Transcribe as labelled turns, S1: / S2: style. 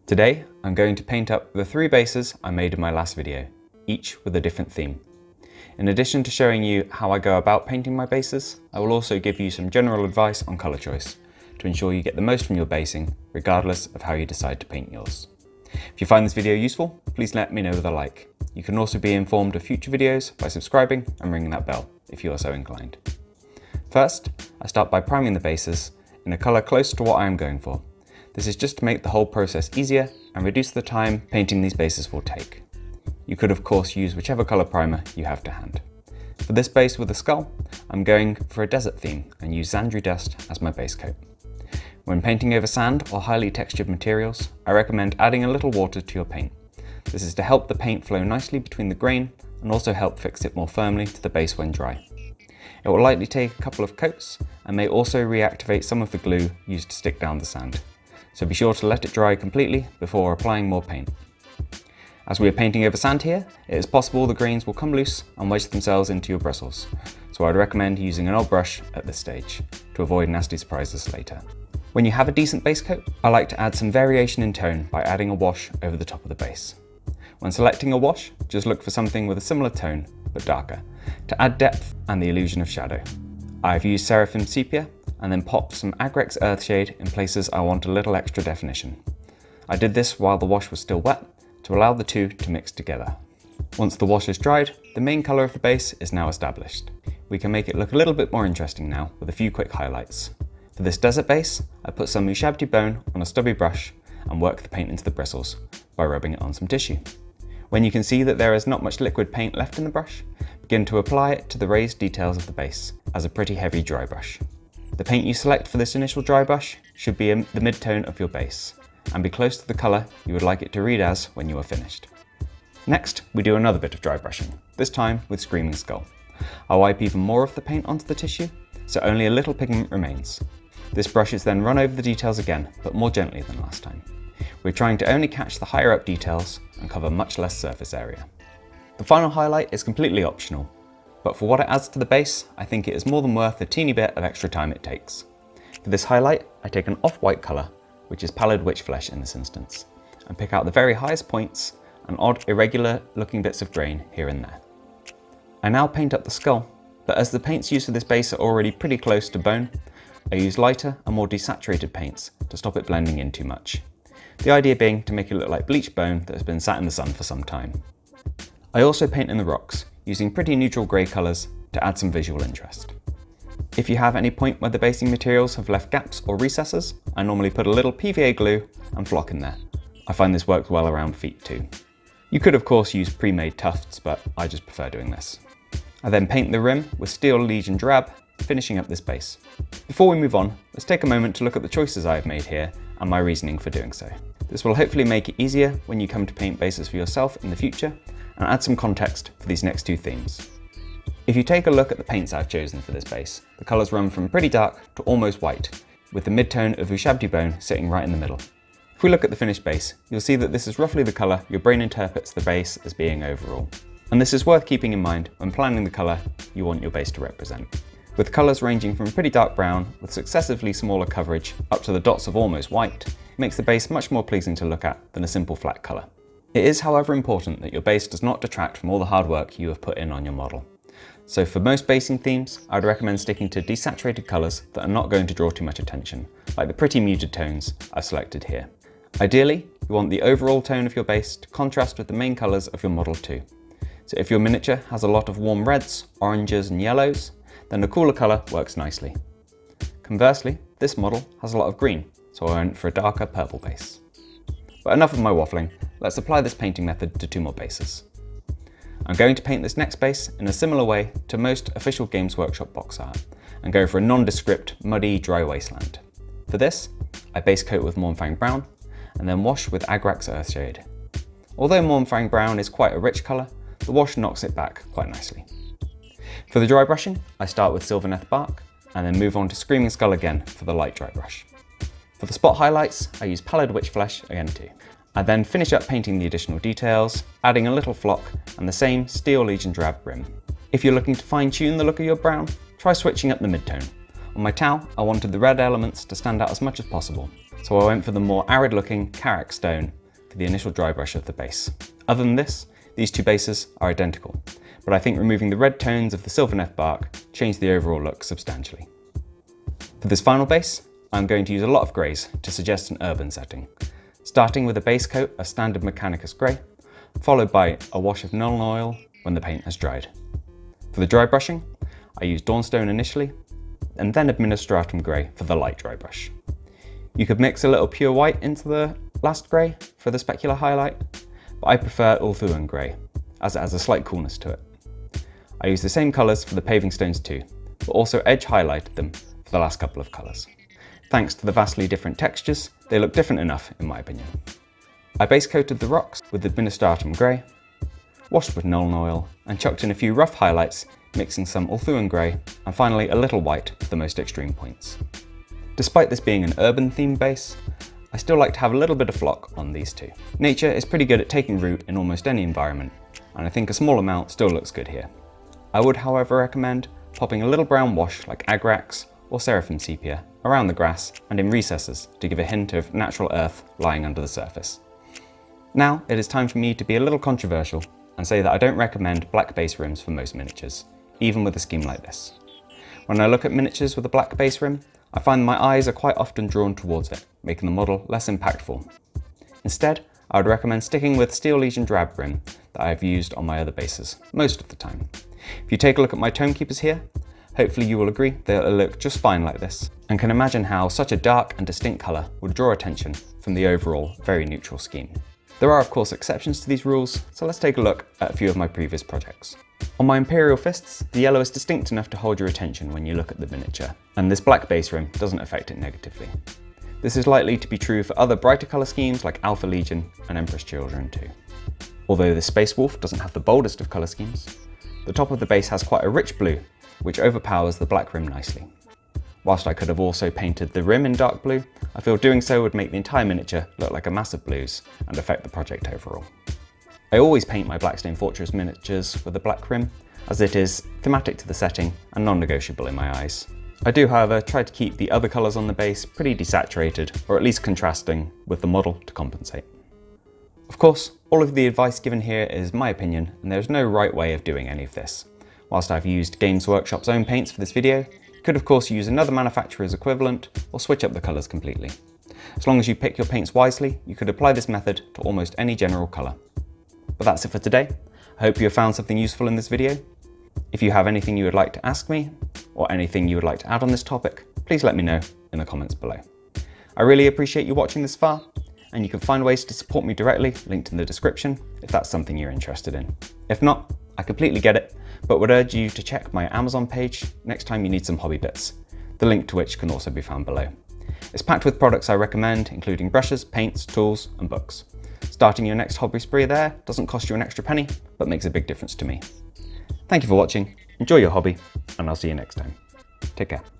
S1: Today, I'm going to paint up the 3 bases I made in my last video, each with a different theme. In addition to showing you how I go about painting my bases, I will also give you some general advice on colour choice to ensure you get the most from your basing, regardless of how you decide to paint yours. If you find this video useful, please let me know with a like. You can also be informed of future videos by subscribing and ringing that bell if you are so inclined. First, I start by priming the bases in a colour close to what I am going for. This is just to make the whole process easier and reduce the time painting these bases will take. You could of course use whichever colour primer you have to hand. For this base with a skull, I'm going for a desert theme and use Zandri dust as my base coat. When painting over sand or highly textured materials, I recommend adding a little water to your paint. This is to help the paint flow nicely between the grain and also help fix it more firmly to the base when dry. It will likely take a couple of coats and may also reactivate some of the glue used to stick down the sand. So be sure to let it dry completely before applying more paint. As we are painting over sand here, it is possible the grains will come loose and wedge themselves into your bristles, so I'd recommend using an old brush at this stage to avoid nasty surprises later. When you have a decent base coat, I like to add some variation in tone by adding a wash over the top of the base. When selecting a wash, just look for something with a similar tone, but darker, to add depth and the illusion of shadow. I've used Seraphim Sepia and then popped some Agrex Earthshade in places I want a little extra definition. I did this while the wash was still wet to allow the two to mix together. Once the wash is dried, the main colour of the base is now established. We can make it look a little bit more interesting now with a few quick highlights. For this desert base, I put some Ushabti bone on a stubby brush and work the paint into the bristles by rubbing it on some tissue. When you can see that there is not much liquid paint left in the brush, begin to apply it to the raised details of the base as a pretty heavy dry brush. The paint you select for this initial dry brush should be the mid-tone of your base and be close to the colour you would like it to read as when you are finished. Next, we do another bit of dry brushing, this time with Screaming Skull. I wipe even more of the paint onto the tissue, so only a little pigment remains. This brush is then run over the details again, but more gently than last time. We're trying to only catch the higher up details and cover much less surface area. The final highlight is completely optional, but for what it adds to the base, I think it is more than worth the teeny bit of extra time it takes. For this highlight, I take an off-white colour, which is pallid witch flesh in this instance, and pick out the very highest points and odd irregular looking bits of grain here and there. I now paint up the skull, but as the paints used for this base are already pretty close to bone, I use lighter and more desaturated paints to stop it blending in too much. The idea being to make it look like bleached bone that has been sat in the sun for some time. I also paint in the rocks, using pretty neutral grey colours to add some visual interest. If you have any point where the basing materials have left gaps or recesses, I normally put a little PVA glue and flock in there. I find this works well around feet too. You could of course use pre-made tufts, but I just prefer doing this. I then paint the rim with Steel Legion Drab, finishing up this base. Before we move on, let's take a moment to look at the choices I have made here and my reasoning for doing so. This will hopefully make it easier when you come to paint bases for yourself in the future and add some context for these next two themes. If you take a look at the paints I've chosen for this base, the colours run from pretty dark to almost white, with the mid-tone of Ushabti bone sitting right in the middle. If we look at the finished base, you'll see that this is roughly the colour your brain interprets the base as being overall. And this is worth keeping in mind when planning the colour you want your base to represent. With colours ranging from pretty dark brown with successively smaller coverage up to the dots of almost white, it makes the base much more pleasing to look at than a simple flat colour. It is however important that your base does not detract from all the hard work you have put in on your model. So for most basing themes, I would recommend sticking to desaturated colours that are not going to draw too much attention, like the pretty muted tones I've selected here. Ideally, you want the overall tone of your base to contrast with the main colours of your model too. So if your miniature has a lot of warm reds, oranges and yellows, then a cooler colour works nicely. Conversely, this model has a lot of green, so I went for a darker purple base. But enough of my waffling, let's apply this painting method to two more bases. I'm going to paint this next base in a similar way to most official Games Workshop box art, and go for a nondescript, muddy, dry wasteland. For this, I base coat with Mournfang Brown, and then wash with Agrex Earthshade. Although Mournfang Brown is quite a rich colour, the wash knocks it back quite nicely. For the dry brushing, I start with Sylvaneth Bark, and then move on to Screaming Skull again for the light dry brush. For the spot highlights, I use Pallid Witch Flesh again too. I then finish up painting the additional details, adding a little flock and the same Steel Legion Drab rim. If you're looking to fine tune the look of your brown, try switching up the mid-tone. On my towel, I wanted the red elements to stand out as much as possible, so I went for the more arid looking Karak stone for the initial dry brush of the base. Other than this, these two bases are identical, but I think removing the red tones of the Sylvaneth bark changed the overall look substantially. For this final base, I'm going to use a lot of greys to suggest an urban setting, starting with a base coat of standard Mechanicus grey, followed by a wash of Nuln Oil when the paint has dried. For the dry brushing, I used Dawnstone initially, and then Administratum grey for the light dry brush. You could mix a little pure white into the last grey for the specular highlight, but I prefer Ulthuan grey, as it has a slight coolness to it. I used the same colours for the paving stones too, but also edge highlighted them for the last couple of colours. Thanks to the vastly different textures, they look different enough in my opinion. I base coated the rocks with Administratum grey, washed with Nuln Oil, and chucked in a few rough highlights, mixing some Ulthuan grey, and finally a little white for the most extreme points. Despite this being an urban themed base, I still like to have a little bit of flock on these two. Nature is pretty good at taking root in almost any environment, and I think a small amount still looks good here. I would however recommend popping a little brown wash like Agrax or Seraphim Sepia around the grass and in recesses to give a hint of natural earth lying under the surface. Now it is time for me to be a little controversial and say that I don't recommend black base rims for most miniatures, even with a scheme like this. When I look at miniatures with a black base rim, I find my eyes are quite often drawn towards it, making the model less impactful. Instead, I would recommend sticking with Steel Legion drab rim that I've used on my other bases, most of the time. If you take a look at my Tomekeepers here, hopefully you will agree they'll look just fine like this, and can imagine how such a dark and distinct colour would draw attention from the overall very neutral scheme. There are of course exceptions to these rules, so let's take a look at a few of my previous projects. On my Imperial Fists, the yellow is distinct enough to hold your attention when you look at the miniature, and this black base rim doesn't affect it negatively. This is likely to be true for other brighter colour schemes like Alpha Legion and Empress Children too. Although the Space Wolf doesn't have the boldest of colour schemes, the top of the base has quite a rich blue, which overpowers the black rim nicely. Whilst I could have also painted the rim in dark blue, I feel doing so would make the entire miniature look like a mass of blues and affect the project overall. I always paint my Blackstone Fortress miniatures with a black rim, as it is thematic to the setting and non-negotiable in my eyes. I do, however, try to keep the other colours on the base pretty desaturated, or at least contrasting with the model to compensate. Of course, all of the advice given here is my opinion, and there's no right way of doing any of this. Whilst I've used Games Workshop's own paints for this video, you could of course use another manufacturer's equivalent, or switch up the colours completely. As long as you pick your paints wisely, you could apply this method to almost any general colour. But that's it for today. I hope you have found something useful in this video. If you have anything you would like to ask me, or anything you would like to add on this topic, please let me know in the comments below. I really appreciate you watching this far, and you can find ways to support me directly linked in the description if that's something you're interested in. If not, I completely get it, but would urge you to check my Amazon page next time you need some hobby bits, the link to which can also be found below. It's packed with products I recommend, including brushes, paints, tools, and books. Starting your next hobby spree there doesn't cost you an extra penny, but makes a big difference to me. Thank you for watching, enjoy your hobby, and I'll see you next time. Take care.